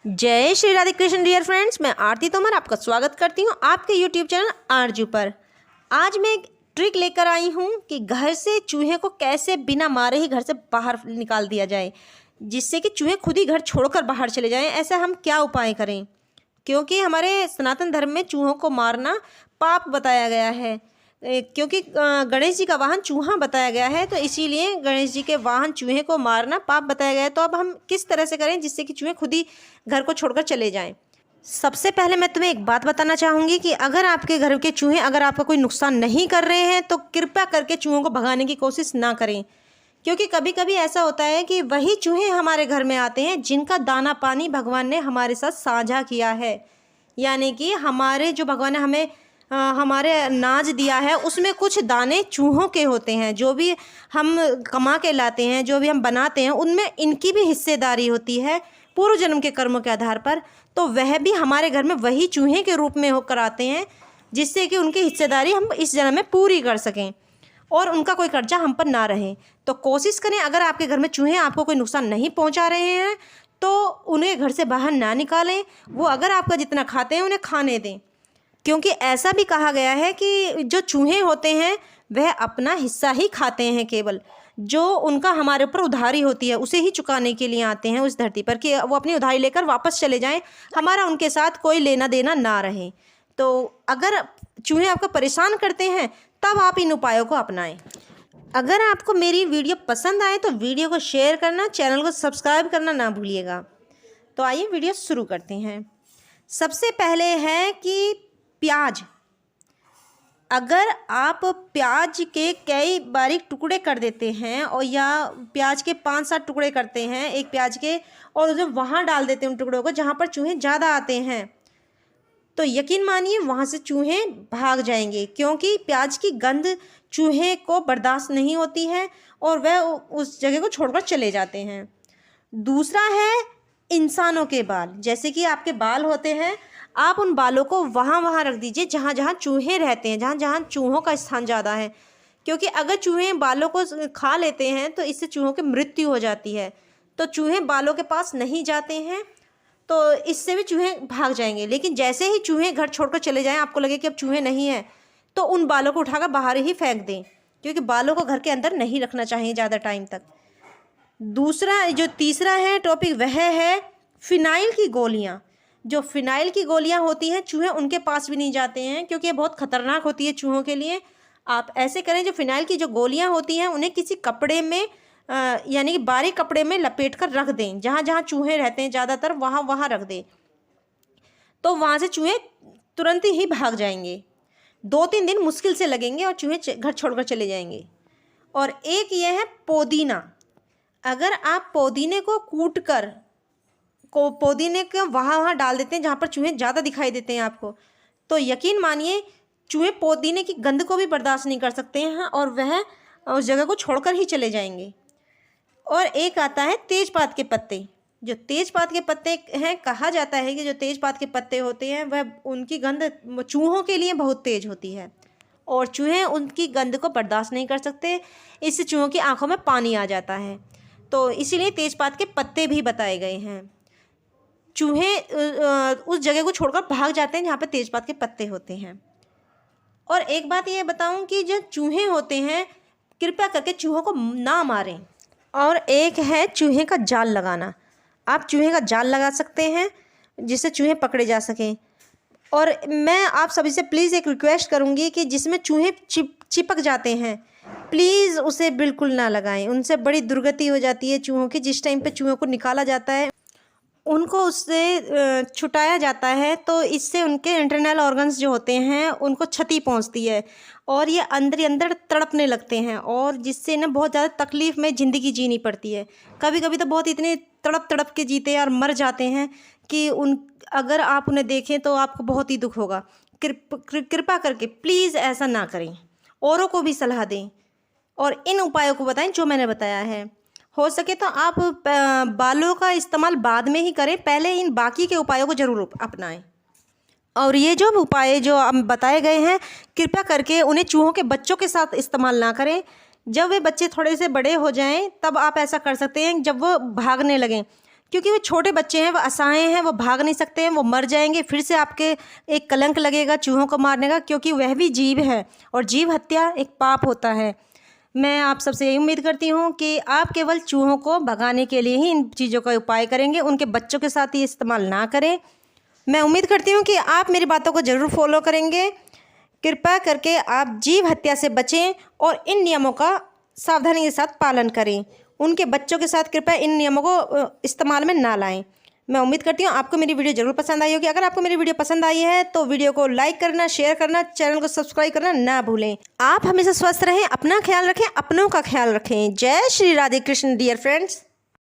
जय Shri Radhe Krishna dear friends, मैं आरती तोमर आपका स्वागत करती हूँ आपके यूट्यूब चैनल आरजू पर। आज मैं एक ट्रिक लेकर आई हूँ कि घर से चूहे को कैसे बिना मारे ही घर से बाहर निकाल दिया जाए, जिससे कि चूहे खुद ही घर छोड़कर बाहर चले जाएं। ऐसा हम क्या उपाय करें, क्योंकि हमारे सनातन धर्म में चूहों को मारना पाप बताया गया है। क्योंकि गणेश जी का वाहन चूहा बताया गया है, तो इसीलिए गणेश जी के वाहन चूहे को मारना पाप बताया गया है। तो अब हम किस तरह से करें जिससे कि चूहे खुद ही घर को छोड़कर चले जाएं। सबसे पहले मैं तुम्हें एक बात बताना चाहूँगी कि अगर आपके घर के चूहे अगर आपका कोई नुकसान नहीं कर रहे हैं तो कृपया करके चूहों को भगाने की कोशिश ना करें, क्योंकि कभी कभी ऐसा होता है कि वही चूहे हमारे घर में आते हैं जिनका दाना पानी भगवान ने हमारे साथ साझा किया है। यानी कि हमारे जो भगवान ने हमें हमारे अनाज दिया है उसमें कुछ दाने चूहों के होते हैं। जो भी हम कमा के लाते हैं, जो भी हम बनाते हैं, उनमें इनकी भी हिस्सेदारी होती है पूर्व जन्म के कर्मों के आधार पर। तो वह भी हमारे घर में वही चूहे के रूप में होकर आते हैं, जिससे कि उनकी हिस्सेदारी हम इस जन्म में पूरी कर सकें और उनका कोई कर्जा हम पर ना रहे। तो कोशिश करें, अगर आपके घर में चूहे आपको कोई नुकसान नहीं पहुंचा रहे हैं तो उन्हें घर से बाहर ना निकालें। वो अगर आपका जितना खाते हैं उन्हें खाने दें, क्योंकि ऐसा भी कहा गया है कि जो चूहे होते हैं वह अपना हिस्सा ही खाते हैं, केवल जो उनका हमारे ऊपर उधारी होती है उसे ही चुकाने के लिए आते हैं उस धरती पर, कि वो अपनी उधारी लेकर वापस चले जाएं, हमारा उनके साथ कोई लेना देना ना रहे। तो अगर चूहे आपको परेशान करते हैं तब आप इन उपायों को अपनाएं। अगर आपको मेरी वीडियो पसंद आए तो वीडियो को शेयर करना, चैनल को सब्सक्राइब करना ना भूलिएगा। तो आइए वीडियो शुरू करते हैं। सबसे पहले है कि प्याज। अगर आप प्याज के कई बारीक टुकड़े कर देते हैं और या प्याज के 5-7 टुकड़े करते हैं एक प्याज के, और उसे वहाँ डाल देते हैं उन टुकड़ों को जहाँ पर चूहे ज़्यादा आते हैं, तो यकीन मानिए वहाँ से चूहे भाग जाएंगे, क्योंकि प्याज की गंध चूहे को बर्दाश्त नहीं होती है और वह उस जगह को छोड़कर चले जाते हैं। दूसरा है इंसानों के बाल। जैसे कि आपके बाल होते हैं, आप उन बालों को वहाँ रख दीजिए जहाँ जहाँ चूहे रहते हैं, जहाँ जहाँ चूहों का स्थान ज़्यादा है, क्योंकि अगर चूहे बालों को खा लेते हैं तो इससे चूहों की मृत्यु हो जाती है। तो चूहे बालों के पास नहीं जाते हैं, तो इससे भी चूहे भाग जाएंगे। लेकिन जैसे ही चूहे घर छोड़कर चले जाएं, आपको लगे कि अब चूहे नहीं हैं, तो उन बालों को उठाकर बाहर ही फेंक दें, क्योंकि बालों को घर के अंदर नहीं रखना चाहिए ज़्यादा टाइम तक। दूसरा जो तीसरा है टॉपिक, वह है फिनाइल की गोलियाँ। जो फिनाइल की गोलियाँ होती हैं चूहे उनके पास भी नहीं जाते हैं, क्योंकि ये बहुत ख़तरनाक होती है चूहों के लिए। आप ऐसे करें, जो फिनाइल की जो गोलियाँ होती हैं उन्हें किसी कपड़े में यानी कि बारीक कपड़े में लपेट कर रख दें, जहाँ जहाँ चूहे रहते हैं ज़्यादातर वहाँ रख दें, तो वहाँ से चूहे तुरंत ही भाग जाएंगे। 2-3 दिन मुश्किल से लगेंगे और चूहे घर छोड़कर चले जाएंगे। और एक ये है पुदीना। अगर आप पुदीने को कूट कर पुदीने को वहाँ डाल देते हैं जहाँ पर चूहे ज़्यादा दिखाई देते हैं आपको, तो यकीन मानिए चूहे पुदीने की गंध को भी बर्दाश्त नहीं कर सकते हैं और वह उस जगह को छोड़कर ही चले जाएंगे। और एक आता है तेजपात के पत्ते। जो तेजपात के पत्ते हैं, कहा जाता है कि जो तेजपात के पत्ते होते हैं वह उनकी गंध चूहों के लिए बहुत तेज होती है और चूहे उनकी गंध को बर्दाश्त नहीं कर सकते, इससे चूहों की आंखों में पानी आ जाता है। तो इसीलिए तेजपात के पत्ते भी बताए गए हैं। चूहे उस जगह को छोड़कर भाग जाते हैं जहाँ पे तेजपात के पत्ते होते हैं। और एक बात ये बताऊं कि जो चूहे होते हैं, कृपया करके चूहों को ना मारें। और एक है चूहे का जाल लगाना। आप चूहे का जाल लगा सकते हैं जिससे चूहे पकड़े जा सकें। और मैं आप सभी से प्लीज़ एक रिक्वेस्ट करूँगी कि जिसमें चूहे चिपक जाते हैं, प्लीज़ उसे बिल्कुल ना लगाएं। उनसे बड़ी दुर्गति हो जाती है चूहों की। जिस टाइम पे चूहों को निकाला जाता है, उनको उससे छुटाया जाता है, तो इससे उनके इंटरनल ऑर्गन्स जो होते हैं उनको क्षति पहुंचती है और ये अंदर ही अंदर तड़पने लगते हैं, और जिससे ना बहुत ज़्यादा तकलीफ़ में ज़िंदगी जीनी पड़ती है। कभी कभी तो बहुत इतने तड़प के जीते और मर जाते हैं कि अगर आप उन्हें देखें तो आपको बहुत ही दुख होगा। कृपा करके प्लीज़ ऐसा ना करें, औरों को भी सलाह दें और इन उपायों को बताएं जो मैंने बताया है। हो सके तो आप बालों का इस्तेमाल बाद में ही करें, पहले इन बाकी के उपायों को ज़रूर अपनाएं। और ये जो उपाय जो हम बताए गए हैं, कृपया करके उन्हें चूहों के बच्चों के साथ इस्तेमाल ना करें। जब वे बच्चे थोड़े से बड़े हो जाएं तब आप ऐसा कर सकते हैं, जब वो भागने लगें, क्योंकि वो छोटे बच्चे हैं, वो असहाय हैं, वो भाग नहीं सकते हैं, वो मर जाएंगे। फिर से आपके एक कलंक लगेगा चूहों को मारने का, क्योंकि वह भी जीव है और जीव हत्या एक पाप होता है। मैं आप सबसे यही उम्मीद करती हूँ कि आप केवल चूहों को भगाने के लिए ही इन चीज़ों का उपाय करेंगे, उनके बच्चों के साथ ये इस्तेमाल ना करें। मैं उम्मीद करती हूँ कि आप मेरी बातों को ज़रूर फॉलो करेंगे। कृपया करके आप जीव हत्या से बचें और इन नियमों का सावधानी के साथ पालन करें। उनके बच्चों के साथ कृपया इन नियमों को इस्तेमाल में ना लाएं। मैं उम्मीद करती हूँ आपको मेरी वीडियो ज़रूर पसंद आई होगी। अगर आपको मेरी वीडियो पसंद आई है तो वीडियो को लाइक करना, शेयर करना, चैनल को सब्सक्राइब करना ना भूलें। आप हमेशा स्वस्थ रहें, अपना ख्याल रखें, अपनों का ख्याल रखें। जय श्री राधे कृष्ण डियर फ्रेंड्स।